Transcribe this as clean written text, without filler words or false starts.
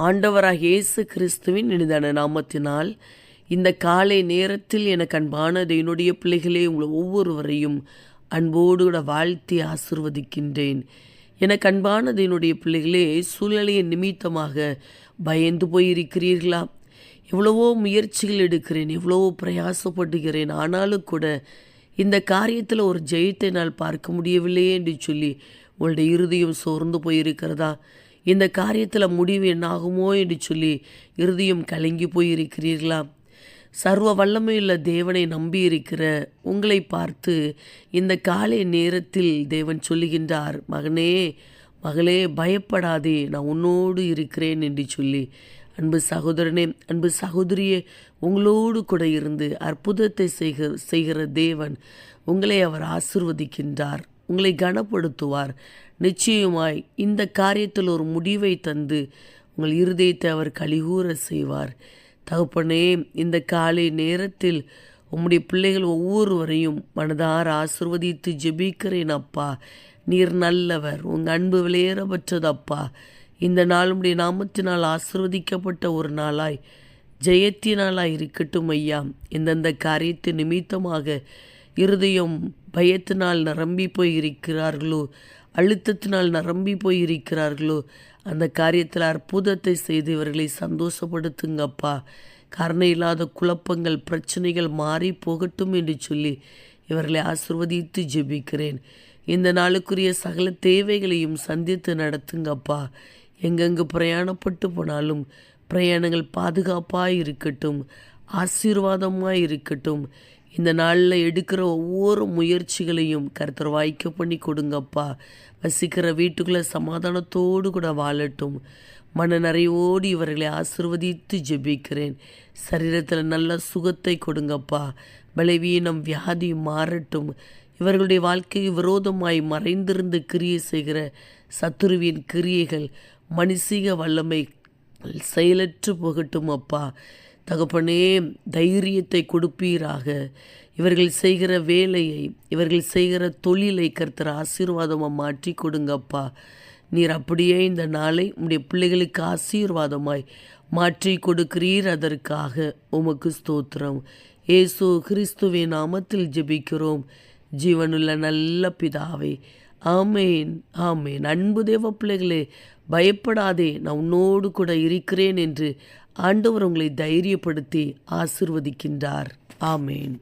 ஆண்டவராகிய இயேசு கிறிஸ்துவின் இனிதான நாமத்தினால் இந்த காலை நேரத்தில் எனக்கு அன்பான என்னுடைய பிள்ளைகளே, உங்களை ஒவ்வொருவரையும் அன்போடு கூட வாழ்த்தி ஆசிர்வதிக்கின்றேன். எனக்கு அன்பான என்னுடைய பிள்ளைகளே, சூழ்நிலையின் நிமித்தமாக பயந்து போயிருக்கிறீர்களா? எவ்வளவோ முயற்சிகள் எடுக்கிறேன், எவ்வளவோ பிரயாசப்படுகிறேன், ஆனாலும் கூட இந்த காரியத்தில் ஒரு ஜெயத்தை நான் பார்க்க முடியவில்லையே என்று சொல்லி உங்களுடைய இருதயம் சோர்ந்து போயிருக்கிறதா? இந்த காரியத்தில் முடிவு என்னாகுமோ என்று சொல்லி இருதயம் கலங்கி போயிருக்கிறீர்களா? சர்வ வல்லமையுள்ள தேவனை நம்பி இருக்கிற உங்களை பார்த்து இந்த காலை நேரத்தில் தேவன் சொல்லுகின்றார், மகனே மகளே, பயப்படாதே, நான் உன்னோடு இருக்கிறேன் என்று சொல்லி. அன்பு சகோதரனே, அன்பு சகோதரியே, உங்களோடு கூட இருந்து அற்புதத்தை செய்கிற தேவன் உங்களை அவர் ஆசிர்வதிக்கின்றார், உங்களை கனப்படுத்துவார். நிச்சயமாய் இந்த காரியத்தில் ஒரு முடிவை தந்து உங்கள் இருதயத்தை அவர் கலிகூற செய்வார். தகப்பனே, இந்த காலை நேரத்தில் உம்முடைய பிள்ளைகள் ஒவ்வொருவரையும் மனதார ஆசிர்வதித்து ஜெபிக்கிறேன் அப்பா. நீர் நல்லவர், உங்கள் அன்பு விலையேறப்பட்டது அப்பா. இந்த நாள் உம்முடைய நாமத்தினால் ஆசிர்வதிக்கப்பட்ட ஒரு நாளாய், ஜெயத்தினாலாய் இருக்கட்டும் ஐயா. எந்தெந்த காரியத்தின் நிமித்தமாக இருதயம் பயத்தினால் நிரம்பி போய் இருக்கிறார்களோ, அழுத்தத்தினால் நிரம்பி போய் இருக்கிறார்களோ, அந்த காரியத்தில் அற்புதத்தை செய்து இவர்களை சந்தோஷப்படுத்துங்கப்பா. காரணம் இல்லாத குழப்பங்கள், பிரச்சனைகள் மாறி போகட்டும் என்று சொல்லி இவர்களை ஆசிர்வதித்து ஜெபிக்கிறேன். இந்த நாளுக்குரிய சகல தேவைகளையும் சந்தித்து நடத்துங்கப்பா. எங்கெங்கு பிரயாணப்பட்டு போனாலும் பிரயாணங்கள் பாதுகாப்பாக இருக்கட்டும், ஆசீர்வாதமாக இருக்கட்டும். இந்த நாளில் எடுக்கிற ஒவ்வொரு முயற்சிகளையும் கர்த்தர் வாய்க்க பண்ணி கொடுங்கப்பா. வசிக்கிற வீட்டுக்குள்ளே சமாதானத்தோடு கூட வாழட்டும். மன நிறைவோடு இவர்களை ஆசிர்வதித்து ஜெபிக்கிறேன். சரீரத்தில் நல்ல சுகத்தை கொடுங்கப்பா. பலவீனம், வியாதி மாறட்டும். இவர்களுடைய வாழ்க்கைக்கு விரோதமாய் மறைந்திருந்து கிரியை செய்கிற சத்துருவின் கிரியைகள், மனுஷீக வல்லமை செயலற்று போகட்டும் அப்பா. தகப்பனே, தைரியத்தை கொடுப்பீராக. இவர்கள் செய்கிற வேலையை, இவர்கள் செய்கிற தொழிலை கர்த்தர் ஆசீர்வாதமாக மாற்றி கொடுங்கப்பா. நீர் அப்படியே இந்த நாளை உம்முடைய பிள்ளைகளுக்கு ஆசீர்வாதமாய் மாற்றி கொடுக்கிறீர். அதற்காக உமக்கு ஸ்தோத்திரம். இயேசு கிறிஸ்துவின் நாமத்தில் ஜெபிக்கிறோம் ஜீவனுள்ள நல்ல பிதாவே, ஆமேன் ஆமேன். அன்பு தேவ பிள்ளைகளே, பயப்படாதே, நான் உன்னோடு கூட இருக்கிறேன் என்று ஆண்டவர் உங்களை தைரியப்படுத்தி ஆசிர்வதிக்கின்றார். ஆமேன்.